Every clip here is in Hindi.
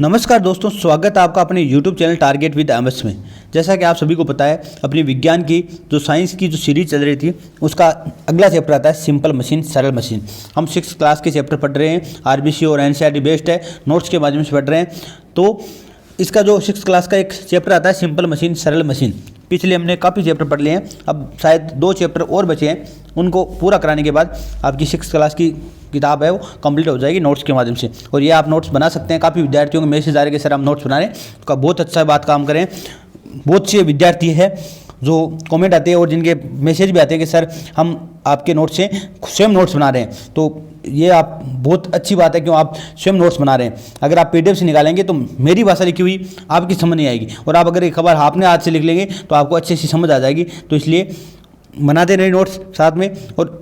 नमस्कार दोस्तों, स्वागत है आपका अपने YouTube channel target with MS में। जैसा कि आप सभी को पता है, अपनी विज्ञान की जो साइंस की जो सीरीज चल रही थी उसका अगला चैप्टर आता है सिंपल मशीन, सरल मशीन। हम 6th क्लास के चैप्टर पढ़ रहे हैं, आरबीसी और एनसीईआरटी बेस्ड है, नोट्स के माध्यम से पढ़ रहे हैं। तो इसका जो 6th क्लास का एक चैप्टर आता है सिंपल मशीन, सरल मशीन। पिछले हमने काफ़ी चैप्टर पढ़ लिए हैं, अब शायद 2 चैप्टर और बचे हैं। उनको पूरा कराने के बाद आपकी 6th क्लास की किताब है वो कंप्लीट हो जाएगी नोट्स के माध्यम से। और ये आप नोट्स बना सकते हैं। काफ़ी विद्यार्थियों के मैसेज आ रहे कि सर हम नोट्स बना रहे हैं, उसका बहुत अच्छा बात काम करें। बहुत से विद्यार्थी है जो कमेंट आते हैं और जिनके मैसेज भी आते हैं कि सर हम आपके नोट्स से स्वयं नोट्स बना रहे हैं। तो ये आप बहुत अच्छी बात है, क्यों आप स्वयं नोट्स बना रहे हैं। अगर आप पीडीएफ से निकालेंगे तो मेरी भाषा लिखी हुई आपकी समझ नहीं आएगी, और आप अगर एक खबर आपने हाथ से लिख लेंगे तो आपको अच्छी सी समझ आ जाएगी। तो इसलिए बनाते रहे नोट्स साथ में। और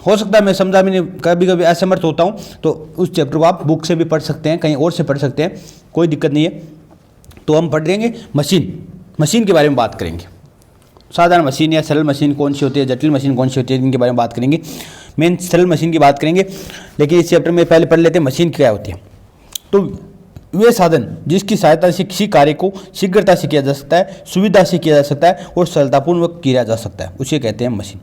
हो सकता है मैं समझा भी नहीं, कभी कभी असमर्थ होता हूँ, तो उस चैप्टर को आप बुक से भी पढ़ सकते हैं, कहीं और से पढ़ सकते हैं, कोई दिक्कत नहीं है। तो हम पढ़ लेंगे मशीन के बारे में बात करेंगे। साधारण मशीन या सरल मशीन कौन सी होती है, जटिल मशीन कौन सी होती है, इनके बारे में बात करेंगे। मेन सरल मशीन की बात करेंगे, लेकिन इस चैप्टर में पहले पढ़ लेते हैं मशीन क्या होती है। तो वे साधन जिसकी सहायता से किसी कार्य को शीघ्रता से किया जा सकता है, सुविधा से किया जा सकता है और सरलतापूर्वक किया जा सकता है, उसे कहते हैं मशीन।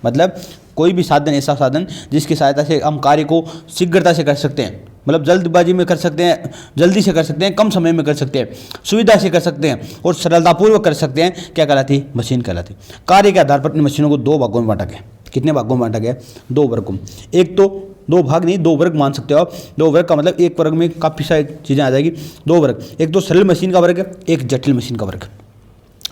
मतलब कोई भी साधन, ऐसा साधन जिसकी सहायता से हम कार्य को शीघ्रता से कर सकते हैं, मतलब जल्दबाजी में कर सकते हैं, जल्दी से कर सकते हैं, कम समय में कर सकते हैं, सुविधा से कर सकते हैं और सरलतापूर्वक कर सकते हैं, क्या कहलाती है? मशीन कहलाती है। कार्य के आधार पर अपनी मशीनों को 2 भागों में बांटा गया। कितने भागों में बांटा गया? 2 वर्गों में। एक तो 2 भाग नहीं, 2 वर्ग मान सकते हो आप। 2 वर्ग का मतलब एक वर्ग में काफ़ी सारी चीज़ें आ जाएगी। 2 वर्ग, एक तो सरल मशीन का वर्ग, एक जटिल मशीन का वर्ग।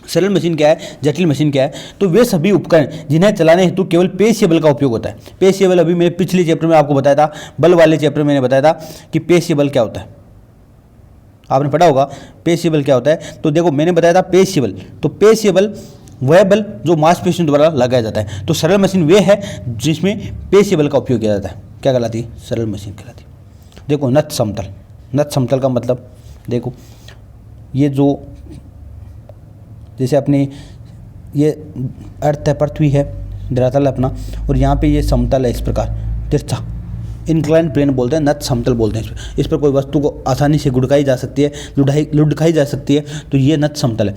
सरल मशीन क्या है, जटिल मशीन क्या है? तो वे सभी उपकरण जिन्हें चलाने हेतु केवल पेशीय का उपयोग होता है। पेशीय अभी मैंने पिछले चैप्टर में आपको बताया था, बल वाले चैप्टर में मैंने बताया था कि पेशीय क्या होता है। आपने पढ़ा होगा पेशीय क्या होता है। तो देखो मैंने बताया था पेशीय, तो पेशीय वह बल जो मांसपेशियों द्वारा लगाया जाता है। तो सरल मशीन वे है जिसमें पेशीय का उपयोग किया जाता है। क्या कहलाती है? सरल मशीन कहलाती है। देखो नत समतल का मतलब देखो, ये जो जैसे अपनी ये अर्थ है, पृथ्वी है, धरातल अपना, और यहाँ पे ये समतल है, इस प्रकार तिरछा इंक्लाइन प्लेन बोलते हैं, नत समतल बोलते हैं। इस पर कोई वस्तु को आसानी से गुड़काई जा सकती है, लुढ़काई जा सकती है, तो ये नत समतल है।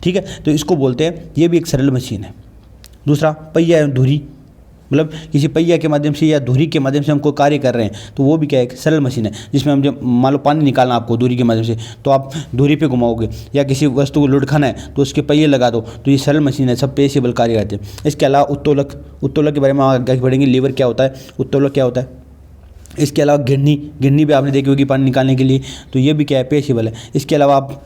ठीक है, तो इसको बोलते हैं, ये भी एक सरल मशीन है। दूसरा पहिया एवं धुरी, मतलब किसी पहिया के माध्यम से या धुरी के माध्यम से हम कोई कार्य कर रहे हैं, तो वो भी क्या है? एक सरल मशीन है। जिसमें हम जब मान लो पानी निकालना आपको धुरी के माध्यम से, तो आप धुरी पे घुमाओगे, या किसी वस्तु को लुढ़काना है तो उसके पहिए लगा दो, तो ये सरल मशीन है। सब पेशीय कार्य करते हैं। इसके अलावा उत्तोलक के बारे में आगे पढ़ेंगे। लीवर क्या होता है, उत्तोलक क्या होता है। इसके अलावा गिरनी भी आपने देखी होगी पानी निकालने के लिए, तो ये भी क्या है? पेशीय है। इसके अलावा आप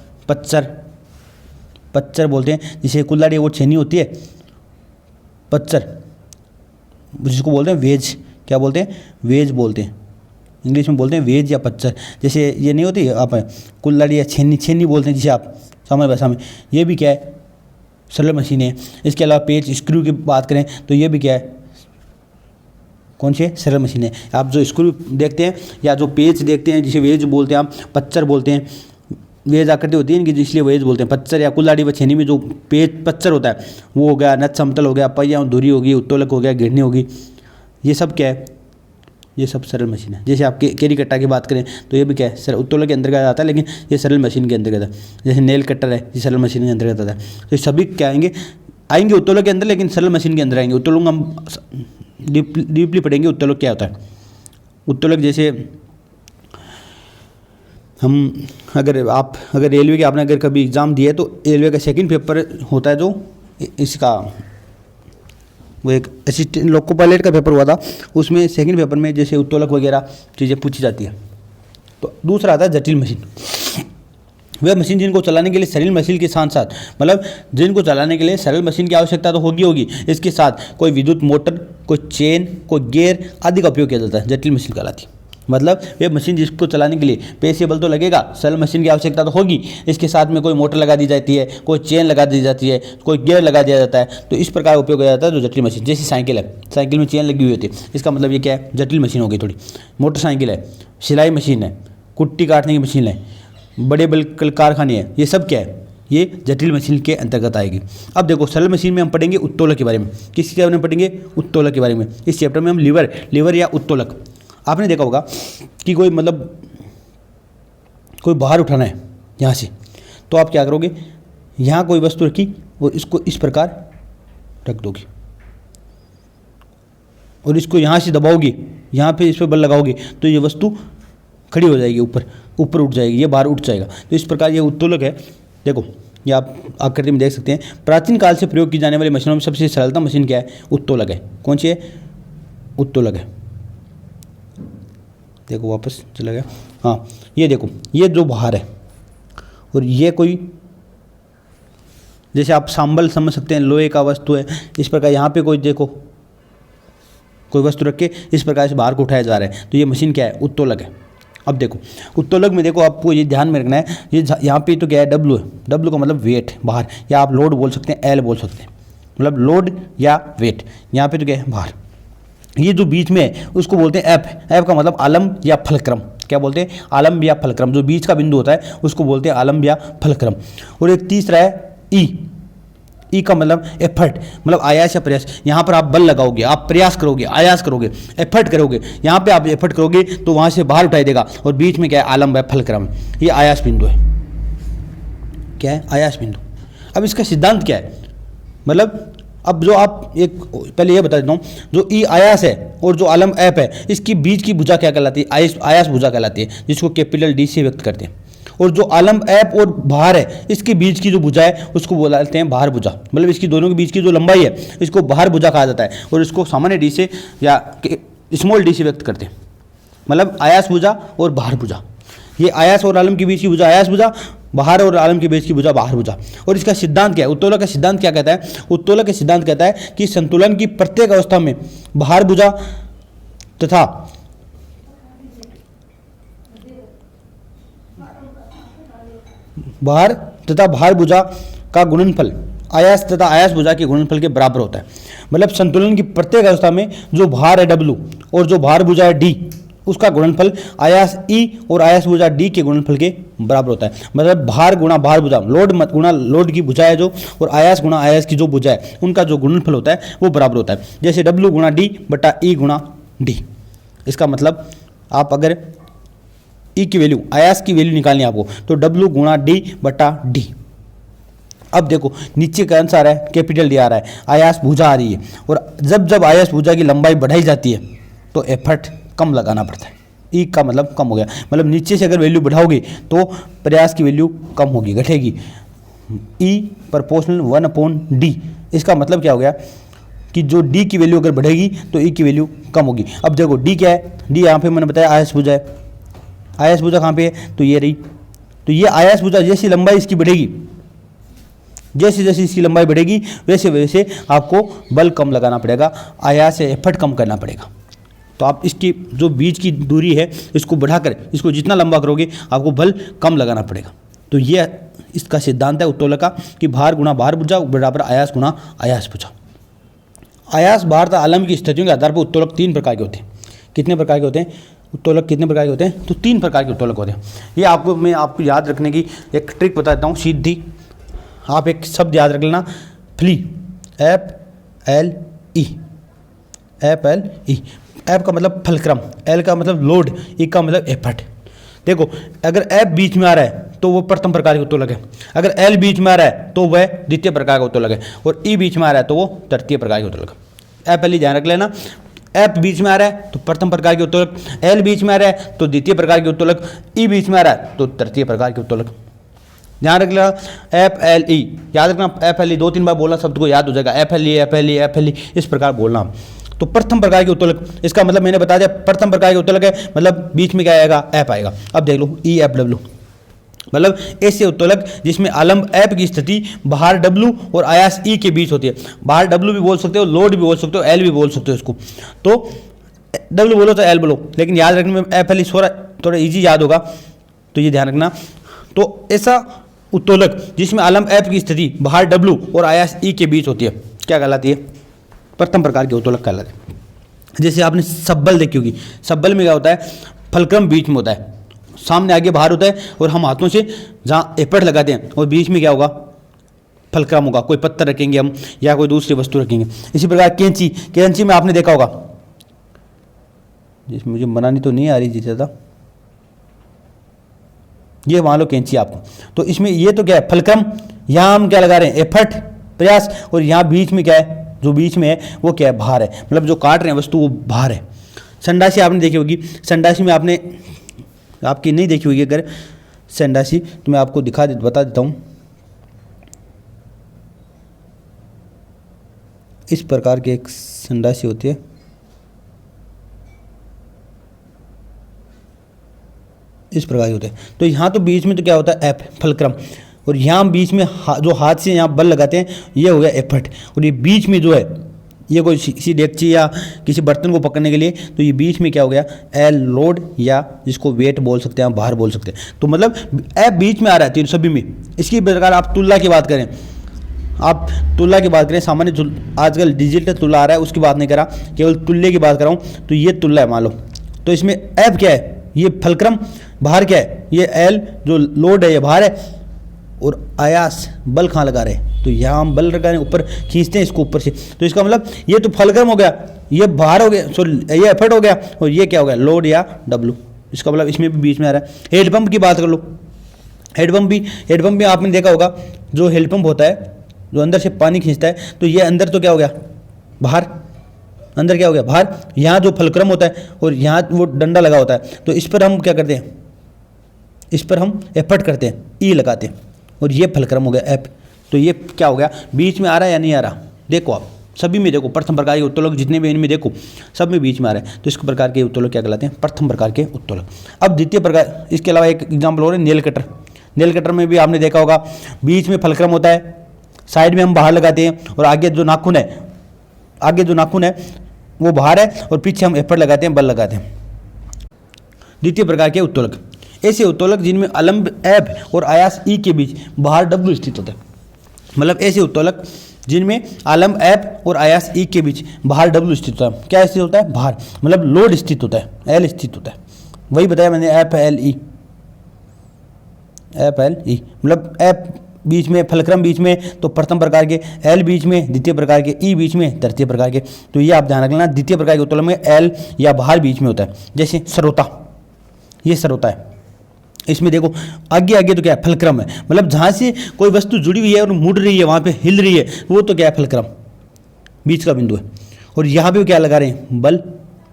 पच्चर बोलते हैं, जिसे कुल्हाड़ी और छेनी होती है, पच्चर, जिसको बोलते हैं वेज। क्या बोलते हैं? वेज बोलते हैं। इंग्लिश में बोलते हैं वेज या पच्चर। जैसे ये नहीं होती आप कुल्हाड़ी या छेनी बोलते हैं जिसे आप सामान्य भाषा में, ये भी क्या है? सरल मशीन है। इसके अलावा पेच स्क्रू की बात करें तो ये भी क्या है? कौन सी है? सरल मशीन है। आप जो स्क्रू देखते हैं या जो पेच देखते हैं जिसे वेज बोलते हैं, आप पच्चर बोलते हैं। वेज आकृति होती है इनकी, इसलिए वेज बोलते हैं। पच्चर या कुल्हाड़ी व छेनी में जो पच्चर होता है वो हो गया, नत समतल हो गया, पहिया धुरी होगी, उत्तोलक हो गया, गिरनी होगी, ये सब क्या है? ये सब सरल मशीन है। जैसे आप केरी कट्टा की बात करें तो ये भी क्या है? उत्तोलक के अंतर्गत आता है, लेकिन ये सरल मशीन के अंतर्गत है। जैसे नेल कटर है, ये सरल मशीन के अंतर्गत आता है। तो सभी क्या आएंगे उत्तोलक के अंदर, लेकिन सरल मशीन के अंदर आएंगे। उत्तोलक हम डीपली पढ़ेंगे उत्तोलक क्या होता है। उत्तोलक जैसे हम अगर रेलवे के आपने अगर कभी एग्ज़ाम दिया है, तो रेलवे का 2nd पेपर होता है जो इसका, वो एक असिस्टेंट लोको पायलट का पेपर हुआ था, उसमें 2nd पेपर में जैसे उत्तोलक वगैरह चीज़ें पूछी जाती है। तो दूसरा आता है जटिल मशीन। वह मशीन जिनको चलाने के लिए सरल मशीन के साथ साथ, मतलब जिनको चलाने के लिए सरल मशीन की आवश्यकता तो होगी, इसके साथ कोई विद्युत मोटर, कोई चेन, कोई गियर आदि का उपयोग किया जाता है, जटिल मशीन कहलाती है। मतलब वे मशीन जिसको चलाने के लिए पेशीय बल तो लगेगा, सरल मशीन की आवश्यकता तो होगी, इसके साथ में कोई मोटर लगा दी जाती है, कोई चेन लगा दी जाती है, कोई गियर लगा दिया जाता है। तो इस प्रकार उपयोग किया जाता है जो जटिल मशीन। जैसे साइकिल है, साइकिल में चेन लगी हुई होती है, इसका मतलब ये क्या है? जटिल मशीन हो गई थोड़ी। मोटरसाइकिल है, सिलाई मशीन है, कुट्टी काटने की मशीन है, बड़े बल कारखाने हैं, ये सब क्या है? ये जटिल मशीन के अंतर्गत आएगी। अब देखो सरल मशीन में हम पढ़ेंगे उत्तोलक के बारे में। किसके बारे में पढ़ेंगे? उत्तोलक के बारे में। इस चैप्टर में हम लीवर या उत्तोलक, आपने देखा होगा कि कोई मतलब कोई बाहर उठाना है यहाँ से, तो आप क्या करोगे, यहाँ कोई वस्तु रखी और इसको इस प्रकार रख दोगे और इसको यहाँ से दबाओगे, यहाँ पे इस पर बल लगाओगे तो ये वस्तु खड़ी हो जाएगी, ऊपर उठ जाएगी, ये बाहर उठ जाएगा। तो इस प्रकार ये उत्तोलक है। देखो ये आप आकृति में देख सकते हैं। प्राचीन काल से प्रयोग की जाने वाली मशीनों में सबसे सरलतम मशीन क्या है, उत्तोलक है। कौन सी है, उत्तोलक है। देखो वापस चला गया, हाँ ये देखो, ये जो बाहर है और ये कोई, जैसे आप सांबल समझ सकते हैं, लोहे का वस्तु है, इस प्रकार यहाँ पे कोई देखो कोई वस्तु रख के इस प्रकार से बाहर को उठाया जा रहा है, तो ये मशीन क्या है, उत्तोलक है। अब देखो उत्तोलक में देखो आपको ये ध्यान में रखना है, ये यहाँ पे तो क्या है, डब्लू है, डब्लू का मतलब वेट बाहर, या आप लोड बोल सकते हैं, एल बोल सकते हैं, मतलब लोड या वेट। यहाँ पे तो क्या है, बाहर। ये जो बीच में है उसको बोलते हैं एफ, एफ का मतलब आलम्ब या फलक्रम। क्या बोलते हैं, आलम्ब या फलक्रम। जो बीच का बिंदु होता है उसको बोलते हैं आलम्ब या फलक्रम। और एक तीसरा है ई, ई का मतलब एफर्ट, मतलब आयास या प्रयास। यहाँ पर आप बल लगाओगे, आप प्रयास करोगे, आयास करोगे, एफर्ट करोगे, यहाँ पे आप एफर्ट करोगे तो वहाँ से बाहर उठाई देगा। और बीच में क्या है, आलम्ब है, फलक्रम, ये आयास बिंदु है। क्या है, आयास बिंदु। अब इसका सिद्धांत क्या है, मतलब अब जो आप एक पहले ये बता देता हूँ, जो ई आयास है और जो आलम्ब एफ है, इसकी बीच की भुजा क्या कहलाती है, आयास भुजा कहलाती है, जिसको कैपिटल डी से व्यक्त करते हैं। और जो आलम्ब एप और बाहर है, इसके बीच की जो भुजा है उसको बोलते हैं बाहर भुजा, मतलब इसकी दोनों के बीच की जो लंबाई है इसको बाहर भुजा कहा जाता है। और इसको सामान्य डी से या स्मॉल डी से व्यक्त करते हैं, मतलब आयास भुजा और बाहर भुजा। ये आयास और आलम के बीच की भुजा आयास भुजा, बाहर और आलम के बीच की भुजा बाहर भुजा। और इसका सिद्धांत क्या है, उत्तोलक का सिद्धांत क्या कहता है, उत्तोलक का सिद्धांत कहता है कि संतुलन की प्रत्येक अवस्था में बाहर भुजा तथा बाहर भुजा का गुणनफल आयास तथा आयास भुजा के गुणनफल के बराबर होता है। मतलब संतुलन की प्रत्येक अवस्था में जो भार है डब्लू और जो भार भुजा है डी, उसका गुणनफल आयास ई और आयास भुजा डी के गुणनफल के बराबर होता है। मतलब भार गुणा भार भुजा, लोड मत गुणा लोड की भुजा है जो, और आयास गुणा आयास की जो भुजा है, उनका जो गुणनफल होता है वो बराबर होता है। जैसे डब्लू गुणा डी बटा ई गुणा डी। इसका मतलब आप अगर ई की वैल्यू, आयास की वैल्यू निकालनी है आपको, तो डब्लू गुणा डी बटा डी। अब देखो नीचे का आंसर आ रहा है, कैपिटल डी आ रहा है, आयास भुजा आ रही है। और जब जब आयास भुजा की लंबाई बढ़ाई जाती है तो एफर्ट कम लगाना पड़ता है। ई का मतलब कम हो गया, मतलब नीचे से अगर वैल्यू बढ़ाओगे तो प्रयास की वैल्यू कम होगी, घटेगी। ई प्रोपोर्शनल 1/d। इसका मतलब क्या हो गया कि जो डी की वैल्यू अगर बढ़ेगी तो ई की वैल्यू कम होगी। अब देखो डी क्या है, डी यहाँ पे मैंने बताया आयास भुजा है। आयास भुजा कहाँ पे है, तो ये रही। तो ये आयास भुजा जैसी लंबाई इसकी बढ़ेगी, जैसे जैसे इसकी लंबाई बढ़ेगी वैसे वैसे आपको बल कम लगाना पड़ेगा, आयास से एफर्ट कम करना पड़ेगा। तो आप इसकी जो बीच की दूरी है इसको बढ़ाकर इसको जितना लंबा करोगे आपको बल कम लगाना पड़ेगा। तो ये इसका सिद्धांत है उत्तोलक का कि भार गुणा भार भुजा बराबर आयास गुणा आयास भुजा। आयास भार तथा आलम्ब की स्थितियों के आधार पर उत्तोलक 3 प्रकार के होते हैं। कितने प्रकार के होते हैं, उत्तोलक कितने प्रकार के होते हैं, तो 3 प्रकार के उत्तोलक होते हैं। ये मैं आपको याद रखने की एक ट्रिक बता देता हूँ सीधी। आप एक शब्द याद रख लेना, फ्ली, FLE, FLE। एफ का मतलब फलक्रम, एल का मतलब लोड, ई का मतलब एफर्ट। देखो अगर एफ बीच में आ रहा है तो वो प्रथम प्रकार का उत्तोलक है, अगर एल बीच में आ रहा है तो वह द्वितीय प्रकार का उत्तोलक है, और ई बीच में आ रहा है तो वो तृतीय प्रकार का उत्तोलक है। FLE ध्यान रख लेना, एफ बीच में आ रहा है तो प्रथम प्रकार के उत्तोलक, एल बीच में आ रहा है तो द्वितीय प्रकार के उत्तोलक, ई बीच में आ रहा है तो तृतीय प्रकार के उत्तोलक। ध्यान रख लेना FLE, याद रखना FLE 2-3 बार बोलना, शब्द को याद हो जाएगा। FLE इस प्रकार बोलना। तो प्रथम प्रकार के उत्तोलक, इसका मतलब मैंने बता दिया प्रथम प्रकार के उत्तोलक है, मतलब बीच में क्या आएगा, एफ आएगा। अब देख लो EFW, मतलब ऐसे उत्तोलक जिसमें आलम्ब एफ की स्थिति बाहर डब्लू और आयास ई के बीच होती है। बाहर डब्लू भी बोल सकते हो, लोड भी बोल सकते हो, एल भी बोल सकते हो इसको। तो डब्लू बोलो तो एल बोलो, लेकिन याद रखने में FLE थोड़ा ईजी याद होगा, तो ये ध्यान रखना। तो ऐसा उत्तोलक जिसमें आलम्ब एफ की स्थिति बाहर डब्लू और आयास ई के बीच होती है क्या कहलाती है, प्रथम प्रकार के उत्तोलक कहलाते हैं। जैसे आपने सब्बल देखी होगी, सब्बल में क्या होता है, फलक्रम बीच में होता है, सामने आगे बाहर होता है, और हम हाथों से जहाँ एफर्ट लगाते हैं और बीच में क्या होगा, फलक्रम होगा। कोई पत्थर रखेंगे हम या कोई दूसरी वस्तु रखेंगे। इसी प्रकार कैंची, कैंची में आपने देखा होगा, जिसमें मुझे बनानी तो नहीं आ रही जी ज़्यादा, ये मान लो कैंची आपको। तो इसमें ये तो क्या है फलक्रम, यहाँ हम क्या लगा रहे हैं एफर्ट प्रयास, और यहाँ बीच में क्या है, जो बीच में है वो क्या है भार है, मतलब जो काट रहे हैं वस्तु वो भार है। संडासी आपने देखी होगी, संडासी में आपने आपकी नहीं देखी होगी अगर संडासी, तो मैं आपको बता देता हूँ। इस प्रकार की एक संडासी होती है, इस प्रकार की होते हैं। तो यहाँ तो बीच में तो क्या होता है एफ फलक्रम, और यहाँ बीच में जो हाथ से यहाँ बल लगाते हैं ये हो गया एफर्ट, और ये बीच में जो है ये कोई किसी डेगची या किसी बर्तन को पकड़ने के लिए, तो ये बीच में क्या हो गया एल लोड, या जिसको वेट बोल सकते हैं, बाहर बोल सकते हैं। तो मतलब एफ बीच में आ रहा है तीन सभी में। इसकी प्रकार आप तुलना की बात करें, आप तुलना की बात करें, सामान्य आजकल डिजिटल तुलना आ रहा है उसकी बात नहीं करा, केवल तुल्य की बात कर रहा हूँ। तो ये तुल्य है मान लो, तो इसमें एफ क्या है, ये फलक्रम, बाहर क्या है ये एल जो लोड है ये बाहर है, और आयास बल कहाँ लगा रहे हैं, तो यहाँ हम बल लगा रहे हैं, ऊपर खींचते हैं इसको ऊपर से। तो इसका मतलब ये तो फलक्रम हो गया, ये बाहर हो गया, सॉरी ये एफर्ट हो गया, और ये क्या हो गया लोड या डब्लू। इसका मतलब इसमें भी बीच में आ रहा है। हेड पंप की बात कर लो, हेड पंप भी आपने देखा होगा, जो हेड पंप होता है जो अंदर से पानी खींचता है, तो ये अंदर तो क्या हो गया बाहर, अंदर क्या हो गया बाहर। यहाँ जो फलक्रम होता है और यहाँ वो डंडा लगा होता है, तो इस पर हम क्या करते हैं, इस पर हम एफर्ट करते हैं, ई लगाते हैं, और ये फलक्रम हो गया एफ। तो ये क्या हो गया बीच में आ रहा है या नहीं आ रहा, देखो आप सभी में देखो, प्रथम प्रकार के उत्तोलक जितने भी इनमें देखो सब में बीच में आ रहा है। तो इस प्रकार के उत्तोलक क्या कहलाते हैं, प्रथम प्रकार के उत्तोलक। अब द्वितीय प्रकार, इसके अलावा एक एग्जाम्पल हो रहा है नेल कटर। नेल कटर में भी आपने देखा होगा बीच में फलक्रम होता है, साइड में हम बाहर लगाते हैं, और आगे जो नाखून है वो बाहर है, और पीछे हम एफर्ट लगाते हैं, बल लगाते हैं। द्वितीय प्रकार के उत्तोलक ऐसे उत्तोलक जिनमें अलंब एफ और आयास ई के बीच बाहर डब्ल्यू स्थित होता है। मतलब ऐसे उत्तोलक जिनमें आलम्ब एफ और आयास ई के बीच बाहर डब्ल्यू स्थित होता है। क्या स्थित होता है बाहर, मतलब लोड स्थित होता है, एल स्थित होता है। वही बताया मैंने एफ एल ई, मतलब एफ बीच में, फलक्रम बीच में, तो प्रथम प्रकार के, एल बीच में, द्वितीय प्रकार के, ई बीच में, तृतीय प्रकार के। तो ये आप ध्यान रखना, द्वितीय प्रकार के उत्तोलक में एल या बाहर बीच में होता है। जैसे सरोता, ये सरोता है, इसमें देखो आगे तो क्या है फलक्रम है, मतलब जहाँ से कोई वस्तु जुड़ी हुई है और मुड़ रही है, वहाँ पे हिल रही है, वो तो क्या है फलक्रम, बीच का बिंदु है। और यहाँ पे क्या लगा रहे हैं बल,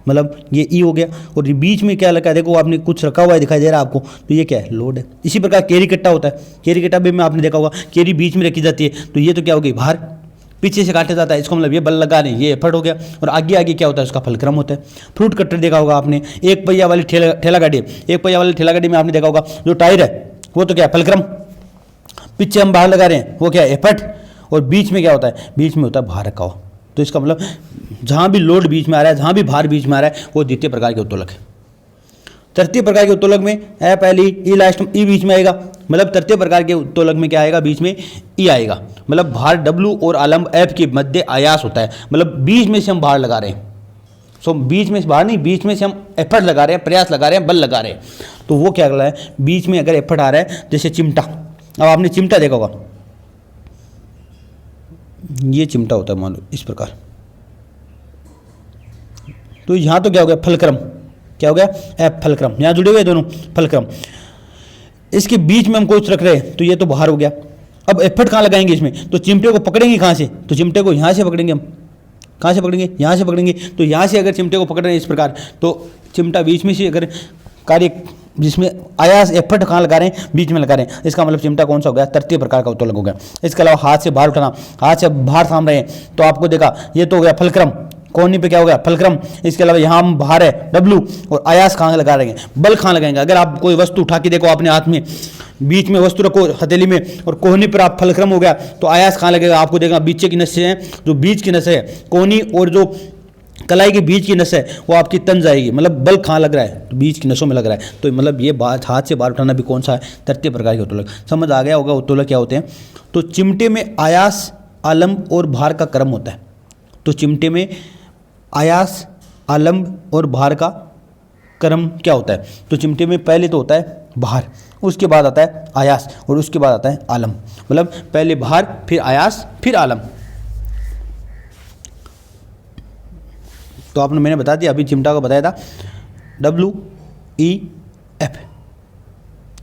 मतलब ये ई हो गया, और ये बीच में क्या लगा है देखो, आपने कुछ रखा हुआ है दिखाई दे रहा है आपको, तो ये क्या है लोड है। इसी प्रकार केरी कट्टा होता है, केरी कट्टा भी में आपने देखा होगा केरी बीच में रखी जाती है, तो ये तो क्या हो गई बाहर, पीछे से काटा जाता है, इसको मतलब ये बल लगा रहे हैं, ये एफर्ट हो गया, और आगे क्या होता है उसका फलक्रम होता है। फ्रूट कटर देखा होगा आपने, एक पहिया वाली ठेला गाड़ी, एक पहिया वाली ठेला गाड़ी में आपने देखा होगा जो टायर है वो तो क्या है फलक्रम, पीछे हम बाहर लगा रहे हैं वो क्या है एफर्ट, और बीच में क्या होता है, बीच में होता है भार रखा हुआ। तो इसका मतलब जहाँ भी लोड बीच में आ रहा है, जहाँ भी भार बीच में आ रहा है, वो द्वितीय प्रकार के उत्तोलक है। तृतीय प्रकार के उत्तोलक में एफ एल ई लास्ट में ई बीच में आएगा, मतलब तृतीय प्रकार के उत्तोलक में क्या आएगा बीच में ई आएगा, मतलब भार डब्ल्यू और आलम्ब एफ के मध्य आयास होता है, मतलब बीच में से हम भार लगा रहे हैं। सो बीच में से बाहर नहीं, बीच में से हम एफर्ट लगा रहे हैं, प्रयास लगा रहे हैं, बल लगा रहे हैं, तो वो क्या लगा है बीच में अगर एफर्ट आ रहा है। जैसे चिमटा, अब आपने चिमटा देखा होगा, ये चिमटा होता है मान लो इस प्रकार, तो यहाँ तो क्या हो गया फलक्रम, क्या हो गया एफ फलक्रम, यहाँ जुड़े हुए दोनों फलक्रम, इसके बीच में हम कुछ रख रहे हैं, तो ये तो बाहर हो गया। अब एफर्ट कहाँ लगाएंगे इसमें, तो चिमटे को पकड़ेंगे कहाँ से, तो चिमटे को यहाँ से पकड़ेंगे हम, कहाँ से पकड़ेंगे यहाँ से पकड़ेंगे, तो यहाँ से अगर चिमटे को पकड़ रहे हैं इस प्रकार, तो चिमटा बीच में से अगर कार्य जिसमें आयास एफर्ट कहाँ लगा रहे हैं बीच में लगा रहे हैं, इसका मतलब चिमटा कौन सा हो गया तृतीय प्रकार का उत्तोलक हो गया। इसके अलावा हाथ से बाहर उठाना, हाथ से बाहर थाम रहे हैं, तो आपको देखा ये तो हो गया फलक्रम, कोहनी पे क्या हो गया फलक्रम। इसके अलावा यहाँ हम बाहर है डब्लू, और आयास कहाँ लगा रहे हैं, बल कहाँ लगाएंगे। अगर आप कोई वस्तु उठा के देखो अपने हाथ में, बीच में वस्तु रखो हथेली में, और कोहनी पर आप फलक्रम हो गया, तो आयास कहाँ लगेगा आपको देखा बीच की नसें हैं, जो बीच की नसें है कोहनी और जो कलाई के बीच की नस है वो आपकी तन जाएगी, मतलब बल कहाँ लग रहा है तो बीच की नसों में लग रहा है। तो मतलब ये बात हाथ से बाहर उठाना भी कौन सा है तृतीय प्रकार के उत्तोलक। समझ आ गया होगा उत्तोलक क्या होते हैं। तो चिमटे में आयास आलम्ब और भार का क्रम होता है, तो चिमटे में आयास आलम्ब और भार का क्रम क्या होता है, तो चिमटे में पहले तो होता है भार, उसके बाद आता है आयास, और उसके बाद आता है आलम्ब, मतलब पहले भार फिर आयास फिर आलम्ब। तो आपने मैंने बता दिया, अभी चिमटा को बताया था डब्ल्यू ई एफ,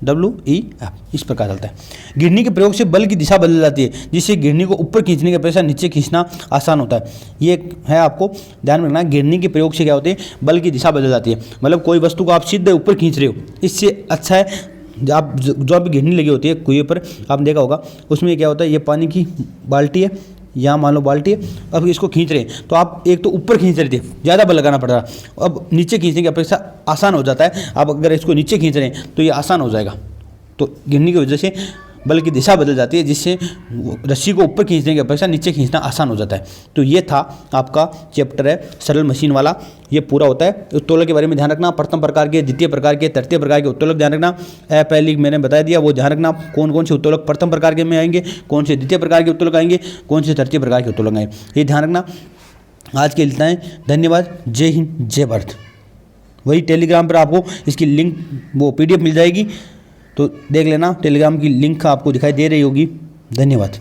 WEF, इस प्रकार चलता है। गिरनी के प्रयोग से बल की दिशा बदल जाती है, जिससे गिरनी को ऊपर खींचने के अपेक्षा नीचे खींचना आसान होता है। ये है, आपको ध्यान में रखना, गिरनी के प्रयोग से क्या होती है, बल की दिशा बदल जाती है। मतलब कोई वस्तु को आप सीधे ऊपर खींच रहे हो, इससे अच्छा है आप जो अभी गिरनी लगी होती है कुएं पर, आपने देखा होगा, उसमें क्या होता है, ये पानी की बाल्टी है, यहाँ मान लो बाल्टी है, अब इसको खींच रहे हैं तो आप एक तो ऊपर खींच रहे थे, ज़्यादा बल लगाना पड़ रहा, अब नीचे खींचने की अपेक्षा आसान हो जाता है। आप अगर इसको नीचे खींच रहे हैं तो ये आसान हो जाएगा। तो गिरनी की वजह से बल की दिशा बदल जाती है, जिससे रस्सी को ऊपर खींचने की अपेक्षा नीचे खींचना आसान हो जाता है। तो ये था आपका चैप्टर है सरल मशीन वाला, ये पूरा होता है। उत्तोलक के बारे में ध्यान रखना, प्रथम प्रकार के, द्वितीय प्रकार के, तृतीय प्रकार के उत्तोलक ध्यान रखना। पहले मैंने बता दिया, वो ध्यान रखना कौन कौन से उत्तोलक प्रथम प्रकार के में आएंगे, कौन से द्वितीय प्रकार के उत्तोलक आएंगे, कौन से तृतीय प्रकार के उत्तोलक आएंगे, ये ध्यान रखना। आज के लिए इतना है, धन्यवाद, जय हिंद, जय भारत। वही टेलीग्राम पर आपको इसकी लिंक, वो PDF मिल जाएगी, तो देख लेना, टेलीग्राम की लिंक आपको दिखाई दे रही होगी। धन्यवाद।